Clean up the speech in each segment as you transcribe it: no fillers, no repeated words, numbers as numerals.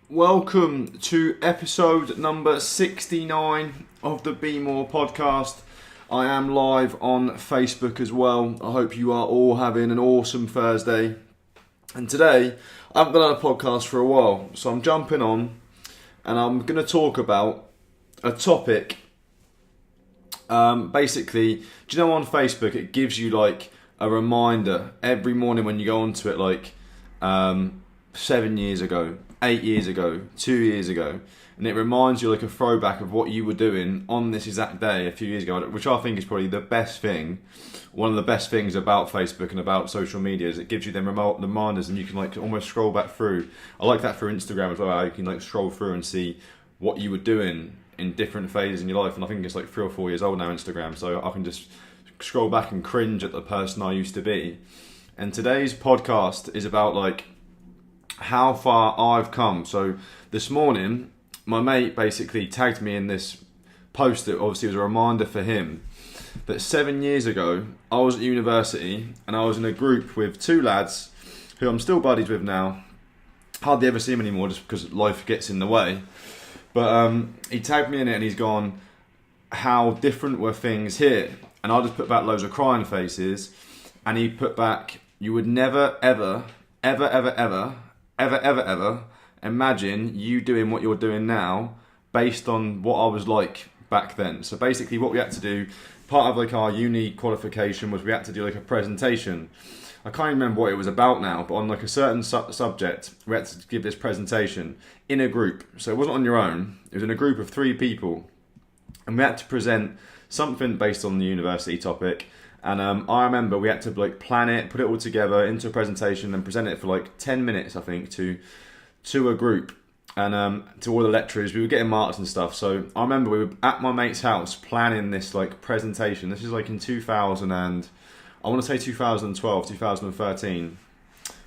Welcome to episode number 69 of the Be More podcast. I am live on Facebook as well. I hope you are all having an awesome Thursday. And today, I haven't done a podcast for a while, so I'm jumping on and I'm going to talk about a topic. Basically, do you know on Facebook it gives you like a reminder every morning when you go onto it, like 7 years ago, 8 years ago, 2 years ago, and it reminds you like a throwback of what you were doing on this exact day a few years ago, which I think is probably the best thing. One of the best things about Facebook and about social media is it gives you them reminders, and you can like almost scroll back through. I like that for Instagram as well. How you can like scroll through and see what you were doing in different phases in your life. And I think it's like 3 or 4 years old now, Instagram, so I can just scroll back and cringe at the person I used to be. And today's podcast is about like how far I've come. So this morning, my mate basically tagged me in this post that obviously was a reminder for him that 7 years ago, I was at university and I was in a group with two lads who I'm still buddies with now. Hardly ever see him anymore just because life gets in the way. But he tagged me in it and he's gone, how different were things here? And I just put back loads of crying faces, and he put back, you would never, ever imagine you doing what you're doing now based on what I was like back then. So basically what we had to do, part of like our uni qualification was we had to do like a presentation. I can't remember what it was about now, but on like a certain subject, we had to give this presentation in a group. So it wasn't on your own, it was in a group of 3 people. And we had to present something based on the university topic. And I remember we had to like plan it, put it all together into a presentation and present it for like 10 minutes, I think, to a group and to all the lecturers. We were getting marks and stuff. So I remember we were at my mate's house planning this like presentation. This is like in 2000 and I want to say 2012, 2013.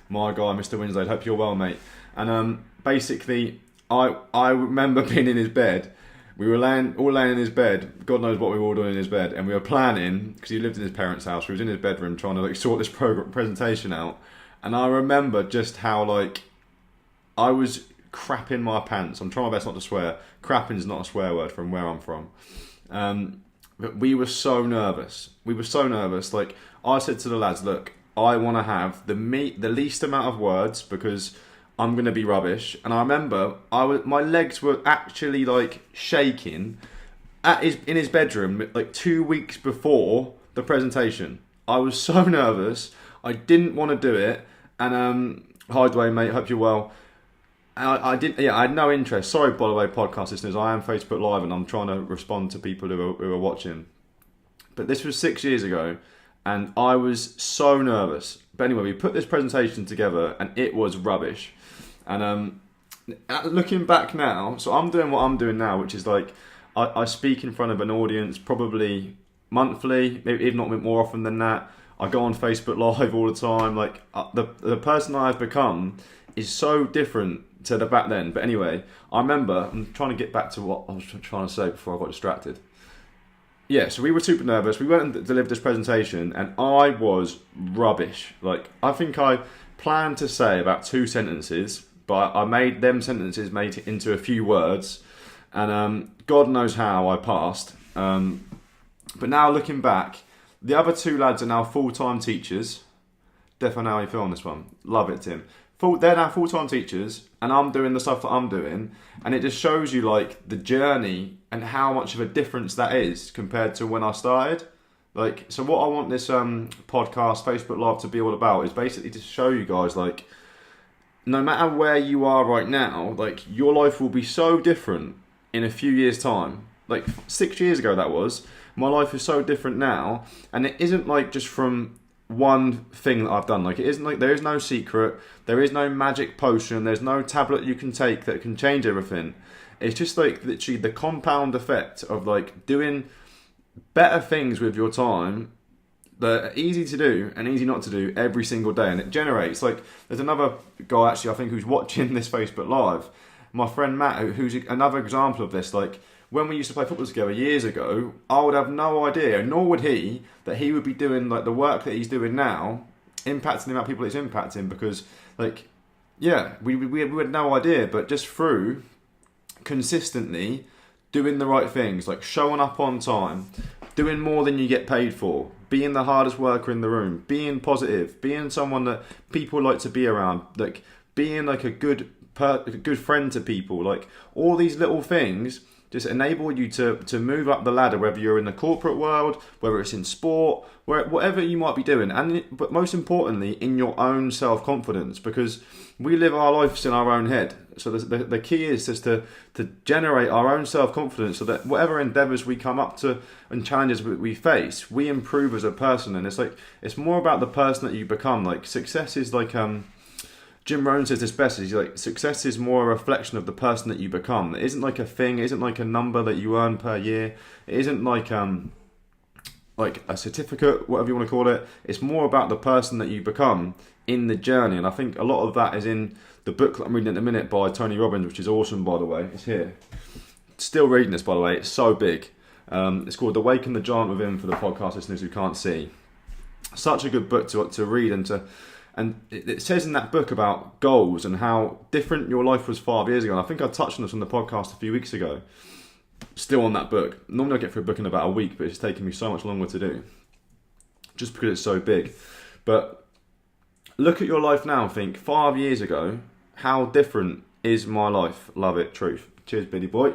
My guy, Mr. Winslow, hope you're well, mate. And basically, I remember being in his bed. We were all laying in his bed. God knows what we were all doing in his bed. And we were planning, because he lived in his parents' house. We was in his bedroom trying to like sort this presentation out. And I remember just how like I was crapping my pants. I'm trying my best not to swear. Crapping's not a swear word from where I'm from. But we were so nervous. Like I said to the lads, look, I want to have the least amount of words because I'm going to be rubbish. And I remember my legs were actually like shaking in his bedroom like 2 weeks before the presentation. I was so nervous. I didn't want to do it. And hi Dwayne, mate, hope you're well. And I had no interest. Sorry, by the way, podcast listeners, I am Facebook Live and I'm trying to respond to people who are watching. But this was 6 years ago and I was so nervous. But anyway, we put this presentation together and it was rubbish. And looking back now, so I'm doing what I'm doing now, which is like I speak in front of an audience probably monthly, maybe even not more often than that. I go on Facebook Live all the time. Like the person I've become is so different to the back then. But anyway, I remember, I'm trying to get back to what I was trying to say before I got distracted. Yeah, so we were super nervous. We went and delivered this presentation and I was rubbish. Like, I think I planned to say about 2 sentences, but I made them sentences made it into a few words. And God knows how I passed. But now looking back, the other 2 lads are now full-time teachers. Definitely how you feel on this one. Love it, Tim. They're now full-time teachers and I'm doing the stuff that I'm doing, and it just shows you like the journey and how much of a difference that is compared to when I started. Like, so what I want this podcast, Facebook Live to be all about is basically to show you guys like no matter where you are right now, like your life will be so different in a few years' time. Like 6 years ago that was. My life is so different now, and it isn't like just from one thing that I've done. Like, it isn't like there is no secret, there is no magic potion, there's no tablet you can take that can change everything. It's just like literally the compound effect of like doing better things with your time that are easy to do and easy not to do every single day, and it generates like, there's another guy actually I think who's watching this Facebook Live, my friend Matt, who's another example of this. Like, when we used to play football together years ago, I would have no idea, nor would he, that he would be doing like the work that he's doing now, impacting the amount of people it's impacting, because like we had no idea, but just through consistently doing the right things, like showing up on time, doing more than you get paid for, being the hardest worker in the room, being positive, being someone that people like to be around, like being like a good friend to people, like all these little things just enable you to move up the ladder, whether you're in the corporate world, whether it's in sport, whatever you might be doing, but most importantly, in your own self-confidence, because we live our lives in our own head. So the key is just to generate our own self-confidence, so that whatever endeavours we come up to and challenges we face, we improve as a person. And it's more about the person that you become. Like success is like Jim Rohn says this best, is like success is more a reflection of the person that you become. It isn't like a thing, it isn't like a number that you earn per year. It isn't like a certificate, whatever you want to call it. It's more about the person that you become in the journey. And I think a lot of that is in the book that I'm reading at the minute by Tony Robbins, which is awesome, by the way. It's here. Still reading this, by the way. It's so big. It's called Awaken the Giant Within, for the podcast listeners who can't see. Such a good book to read and it says in that book about goals and how different your life was 5 years ago. And I think I touched on this on the podcast a few weeks ago. Still on that book. Normally I get through a book in about a week, but it's taken me so much longer to do. Just because it's so big. But look at your life now and think, 5 years ago, how different is my life? Love it, truth. Cheers, Billy boy.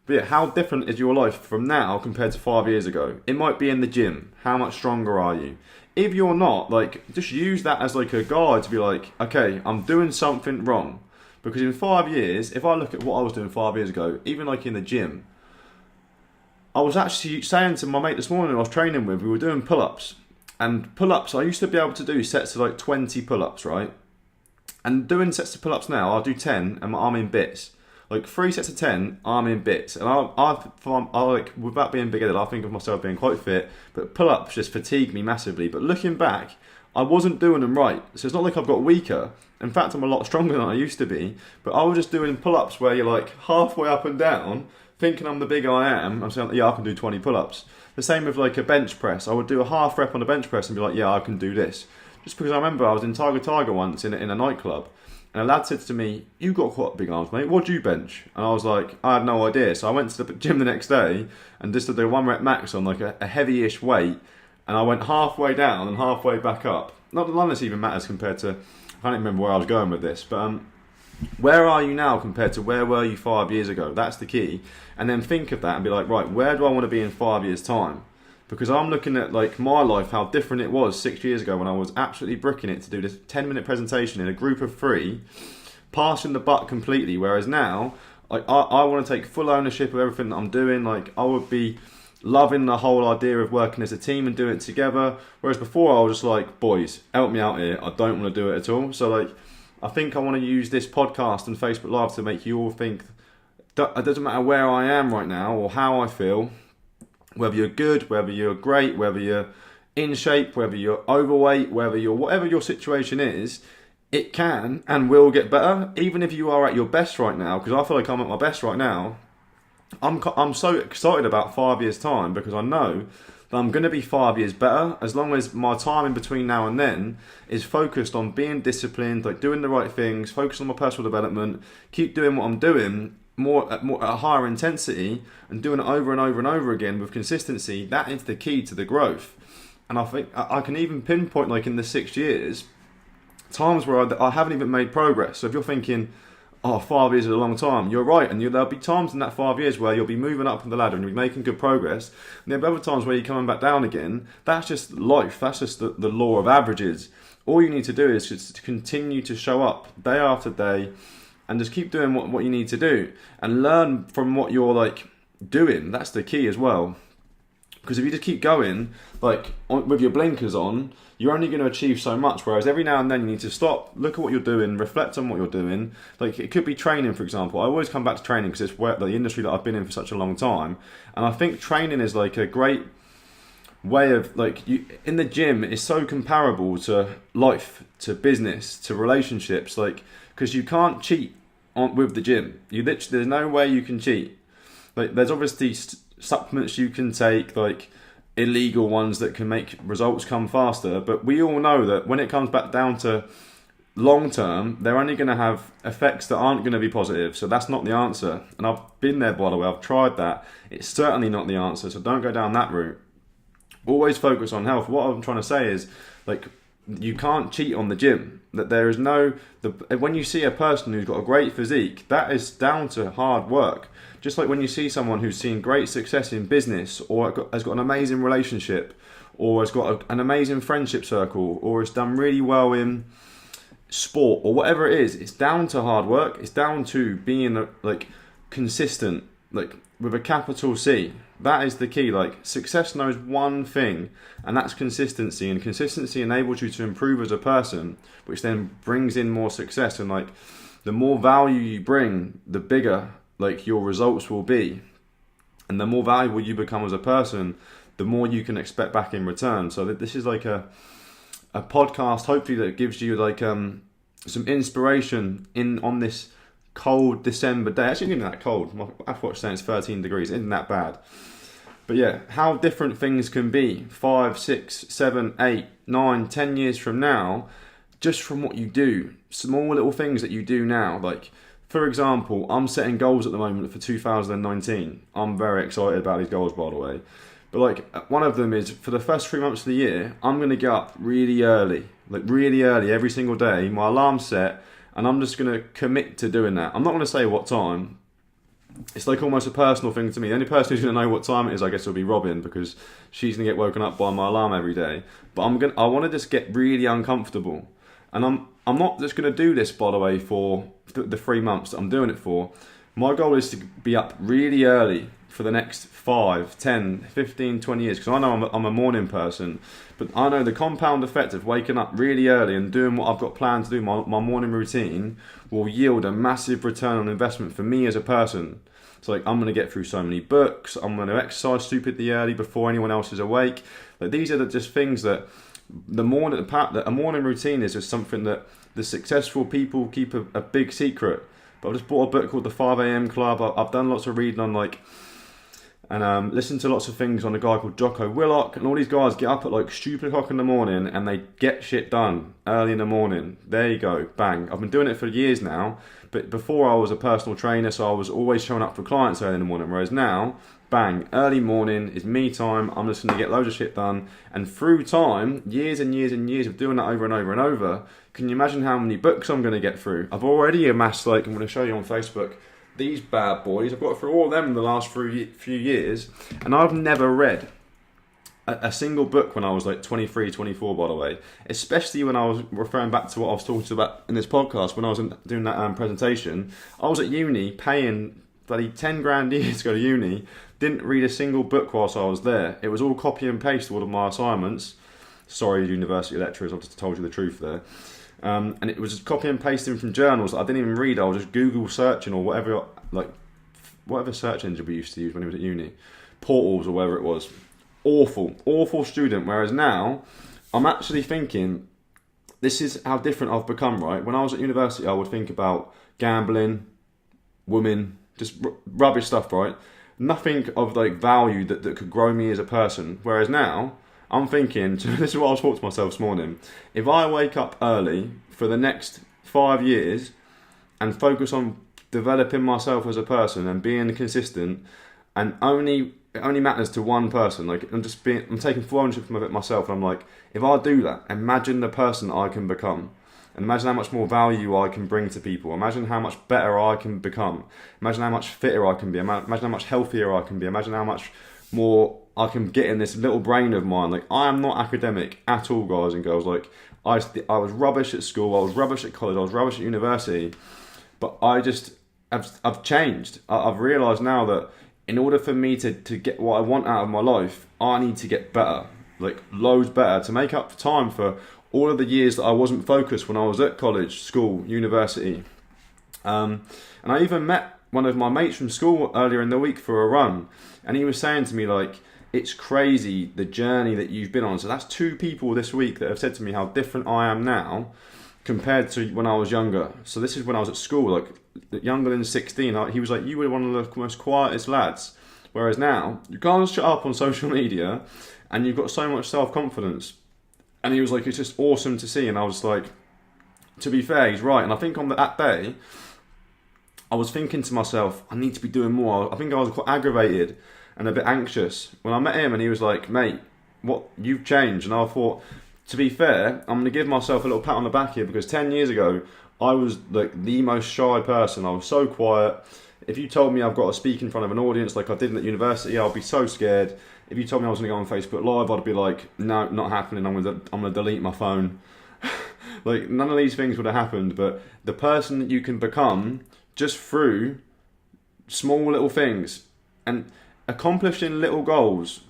But yeah, how different is your life from now compared to 5 years ago? It might be in the gym. How much stronger are you? If you're not, like, just use that as like a guide to be like, okay, I'm doing something wrong. Because in 5 years, if I look at what I was doing 5 years ago, even like in the gym, I was actually saying to my mate this morning I was training with, we were doing pull-ups. And pull-ups, I used to be able to do sets of like 20 pull-ups, right? And doing sets of pull-ups now, I'll do 10 and my arm in bits. Like 3 sets of 10, arm in bits. And I like, without being big-headed, I think of myself being quite fit, but pull-ups just fatigue me massively. But looking back, I wasn't doing them right. So it's not like I've got weaker. In fact, I'm a lot stronger than I used to be. But I was just doing pull-ups where you're like halfway up and down, thinking I'm the big I am. I'm saying, yeah, I can do 20 pull-ups. The same with like a bench press. I would do a half rep on a bench press and be like, yeah, I can do this. Just because I remember I was in Tiger once in a nightclub. And a lad said to me, you got quite big arms, mate. What do you bench? And I was like, I had no idea. So I went to the gym the next day and just did a 1 rep max on like a heavy-ish weight. And I went halfway down and halfway back up. Not that none of this even matters compared to, I can't even remember where I was going with this. But where are you now compared to where were you 5 years ago? That's the key. And then think of that and be like, right, where do I want to be in 5 years' time? Because I'm looking at like my life, how different it was 6 years ago when I was absolutely bricking it to do this 10-minute presentation in a group of 3, passing the buck completely. Whereas now, like I want to take full ownership of everything that I'm doing. Like I would be loving the whole idea of working as a team and doing it together. Whereas before I was just like, boys, help me out here. I don't want to do it at all. So like, I think I want to use this podcast and Facebook Live to make you all think that it doesn't matter where I am right now or how I feel. Whether you're good, whether you're great, whether you're in shape, whether you're overweight, whatever your situation is, it can and will get better. Even if you are at your best right now, because I feel like I'm at my best right now, I'm so excited about 5 years' time because I know that I'm going to be 5 years better as long as my time in between now and then is focused on being disciplined, like doing the right things, focus on my personal development, keep doing what I'm doing, more at a higher intensity and doing it over and over and over again with consistency. That is the key to the growth. And I think I can even pinpoint, like in the 6 years, times where I haven't even made progress. So if you're thinking, oh, 5 years is a long time, you're right. And there'll be times in that 5 years where you'll be moving up the ladder and you'll be making good progress. And there'll be other times where you're coming back down again. That's just life. That's just the law of averages. All you need to do is just to continue to show up day after day and just keep doing what you need to do and learn from what you're like doing. That's the key as well. Because if you just keep going like with your blinkers on, you're only going to achieve so much. Whereas every now and then you need to stop, look at what you're doing, reflect on what you're doing. Like it could be training, for example. I always come back to training because it's the industry that I've been in for such a long time. And I think training is like a great way of like in the gym is so comparable to life, to business, to relationships. Like because you can't cheat with the gym. There's no way you can cheat. Like there's obviously supplements you can take, like illegal ones that can make results come faster. But we all know that when it comes back down to long term, they're only going to have effects that aren't going to be positive. So that's not the answer. And I've been there, by the way. I've tried that. It's certainly not the answer. So don't go down that route. Always focus on health. What I'm trying to say is, like, you can't cheat on the gym. That there is no when you see a person who's got a great physique, that is down to hard work. Just like when you see someone who's seen great success in business, or has got an amazing relationship, or has got an amazing friendship circle, or has done really well in sport, or whatever it is, it's down to hard work. It's down to being like consistent, like with a capital C. That is the key. Like, success knows one thing, and that's consistency. And consistency enables you to improve as a person, which then brings in more success. And like, the more value you bring, the bigger like your results will be. And the more valuable you become as a person, the more you can expect back in return. So this is like a podcast, hopefully, that gives you like some inspiration on this cold December day. Actually, it isn't that cold. My Apple Watch saying it's 13 degrees. It isn't that bad. But yeah, how different things can be 5, 6, 7, 8, 9, 10 years from now, just from what you do. Small little things that you do now. Like, for example, I'm setting goals at the moment for 2019. I'm very excited about these goals, by the way. But like, one of them is, for the first 3 months of the year, I'm going to get up really early every single day. My alarm's set, and I'm just going to commit to doing that. I'm not going to say what time. It's like almost a personal thing to me. The only person who's going to know what time it is, I guess, will be Robin, because she's going to get woken up by my alarm every day. But I want to just get really uncomfortable. And I'm not just going to do this, by the way, for the 3 months that I'm doing it for. My goal is to be up really early for the next 5, 10, 15, 20 years. Because I know I'm a morning person. But I know the compound effect of waking up really early and doing what I've got planned to do, my morning routine, will yield a massive return on investment for me as a person. So like, I'm going to get through so many books. I'm going to exercise stupidly early before anyone else is awake. Like, these are just things that a morning routine is just something that the successful people keep a big secret. But I've just bought a book called The 5 a.m. Club. I've done lots of reading on and listened to lots of things on a guy called Jocko Willink, and all these guys get up at like stupid o'clock in the morning and they get shit done early in the morning. There you go, bang. I've been doing it for years now, but before I was a personal trainer, so I was always showing up for clients early in the morning, whereas now, bang, early morning is me time. I'm just going to get loads of shit done, and through time, years and years and years of doing that over and over and over, can you imagine how many books I'm going to get through? I've already amassed, like, I'm going to show you on Facebook, these bad boys. I've got through all of them in the last few years, and I've never read a single book when I was like 23, 24, by the way. Especially when I was referring back to what I was talking about in this podcast, when I was doing that presentation. I was at uni paying bloody 10 grand a year to go to uni, didn't read a single book whilst I was there. It was all copy and paste all of my assignments. Sorry, university lecturers, I've just told you the truth there. And it was just copy and pasting from journals that I didn't even read. I was just Google searching, or whatever search engine we used to use when I was at uni, Portals or whatever it was. Awful student. Whereas now, I'm actually thinking, this is how different I've become, right? When I was at university, I would think about gambling, women, just rubbish stuff, right? Nothing of like value that could grow me as a person. Whereas now, I'm thinking, this is what I was talking to myself this morning, if I wake up early for the next 5 years and focus on developing myself as a person and being consistent, and it only matters to one person, like I'm taking full ownership of it myself, and I'm like, if I do that, imagine the person I can become. And imagine how much more value I can bring to people. Imagine how much better I can become. Imagine how much fitter I can be. Imagine how much healthier I can be. Imagine how much more I can get in this little brain of mine. Like, I am not academic at all, guys and girls. Like, I was rubbish at school. I was rubbish at college. I was rubbish at university. But I've changed. I've realised now that in order for me to get what I want out of my life, I need to get better. Like, loads better, to make up time for all of the years that I wasn't focused when I was at college, school, university. And I even met one of my mates from school earlier in the week for a run. And he was saying to me, like, it's crazy the journey that you've been on. So that's 2 people this week that have said to me how different I am now compared to when I was younger. So this is when I was at school, like younger than 16. He was like, you were one of the most quietest lads. Whereas now, you can't shut up on social media and you've got so much self-confidence. And he was like, it's just awesome to see. And I was like, to be fair, he's right. And I think on that day, I was thinking to myself, I need to be doing more. I think I was quite aggravated and a bit anxious when I met him, and he was like, mate, what, you've changed. And I thought, to be fair, I'm going to give myself a little pat on the back here, because 10 years ago, I was like the most shy person. I was so quiet. If you told me I've got to speak in front of an audience like I did at university, I'd be so scared. If you told me I was going to go on Facebook Live, I'd be like, no, not happening. I'm going to delete my phone. Like, none of these things would have happened. But the person that you can become just through small little things and accomplishing little goals.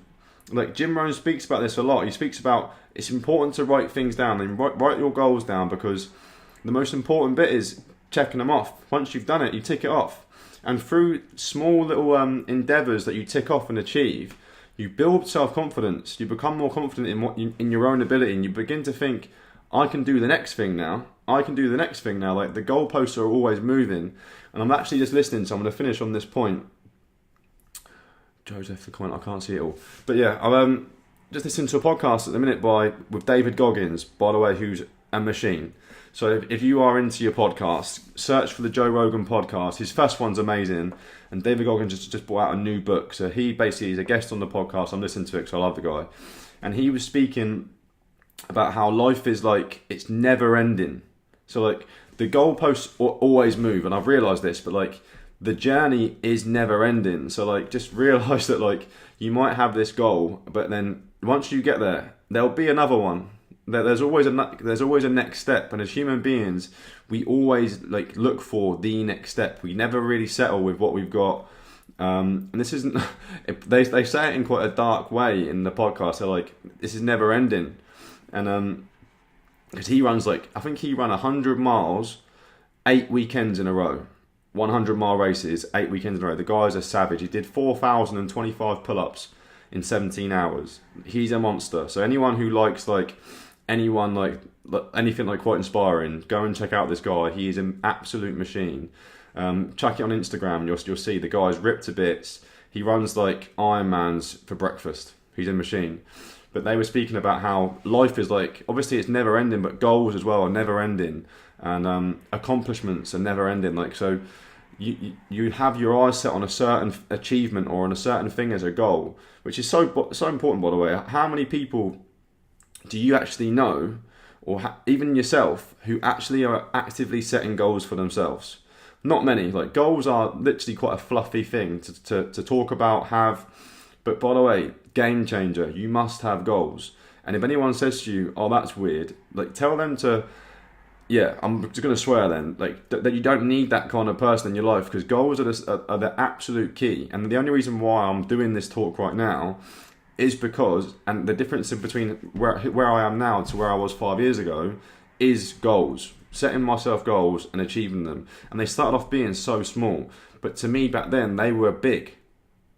Like, Jim Rohn speaks about this a lot. He speaks about it's important to write things down and write your goals down, because the most important bit is checking them off. Once you've done it, you tick it off. And through small little endeavours that you tick off and achieve, you build self-confidence. You become more confident in your own ability, and you begin to think, I can do the next thing now. I can do the next thing now. Like, the goalposts are always moving. And I'm actually just listening, so I'm going to finish on this point. Joseph, the comment, I can't see it all. But yeah, I'm just listening to a podcast at the minute with David Goggins, by the way, who's a machine. So if you are into your podcast, search for the Joe Rogan podcast. His first one's amazing. And David Goggins just brought out a new book. So he basically is a guest on the podcast. I'm listening to it because I love the guy. And he was speaking about how life is like, it's never ending. So like, the goalposts always move. And I've realised this, but like, the journey is never ending. So like, just realise that like, you might have this goal, but then once you get there, there'll be another one. There's always a next step, and as human beings, we always like look for the next step. We never really settle with what we've got. And this isn't. They say it in quite a dark way in the podcast. They're like, this is never ending, and because he runs I think he ran 100 miles, 8 weekends in a row, 100-mile races, 8 weekends in a row. The guy's a savage. He did 4,025 pull-ups in 17 hours. He's a monster. So anyone who likes anything like quite inspiring, go and check out this guy. He is an absolute machine. Chuck it on Instagram, you'll see the guy's ripped to bits. He runs like Ironmans for breakfast. He's a machine. But they were speaking about how life is like, obviously it's never ending, but goals as well are never ending, and accomplishments are never ending. Like, so you have your eyes set on a certain achievement or on a certain thing as a goal, which is so important, by the way. How many people do you actually know, or even yourself, who actually are actively setting goals for themselves? Not many. Like, goals are literally quite a fluffy thing to talk about, have. But by the way, game changer, you must have goals. And if anyone says to you, oh, that's weird, like, tell them to, yeah, I'm just going to swear then, like, that you don't need that kind of person in your life, because goals are the absolute key. And the only reason why I'm doing this talk right now is because, and the difference in between where I am now to where I was 5 years ago is goals. Setting myself goals and achieving them. And they started off being so small. But to me back then, they were big.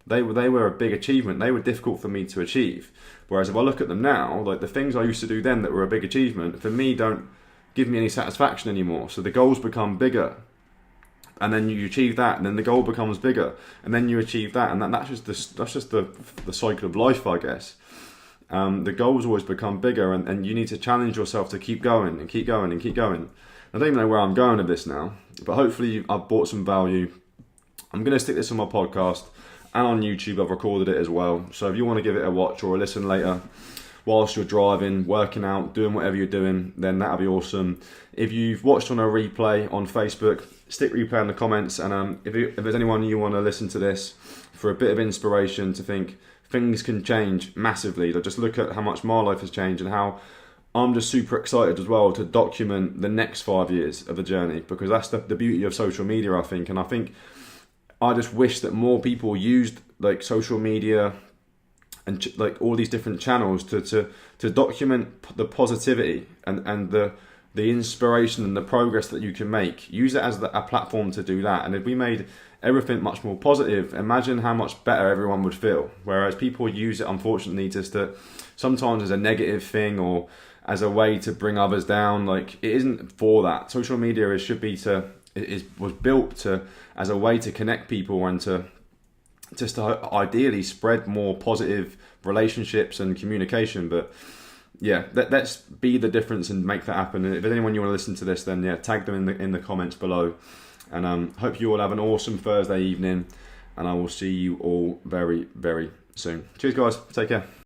They were a big achievement. They were difficult for me to achieve. Whereas if I look at them now, like the things I used to do then that were a big achievement, for me don't give me any satisfaction anymore. So the goals become bigger. And then you achieve that, and then the goal becomes bigger, and then you achieve that, and that's just the cycle of life, I guess. The goals always become bigger, and you need to challenge yourself to keep going and keep going and keep going. I don't even know where I'm going with this now, but hopefully I've brought some value. I'm going to stick this on my podcast and on YouTube. I've recorded it as well, so if you want to give it a watch or a listen later, whilst you're driving, working out, doing whatever you're doing, then that'll be awesome. If you've watched on a replay on Facebook, stick replay in the comments, and if there's anyone you want to listen to this for a bit of inspiration to think things can change massively, just look at how much my life has changed and how I'm just super excited as well to document the next 5 years of the journey, because that's the beauty of social media, I think. And I think I just wish that more people used like social media and like all these different channels to document the positivity and the inspiration and the progress that you can make. Use it as a platform to do that. And if we made everything much more positive, imagine how much better everyone would feel. Whereas people use it, unfortunately, just to sometimes as a negative thing or as a way to bring others down. Like, it isn't for that. Social media was built as a way to connect people and to ideally spread more positive relationships and communication. But yeah, let's be the difference and make that happen. And if there's anyone you want to listen to this, then yeah, tag them in the comments below. And hope you all have an awesome Thursday evening. And I will see you all very, very soon. Cheers, guys. Take care.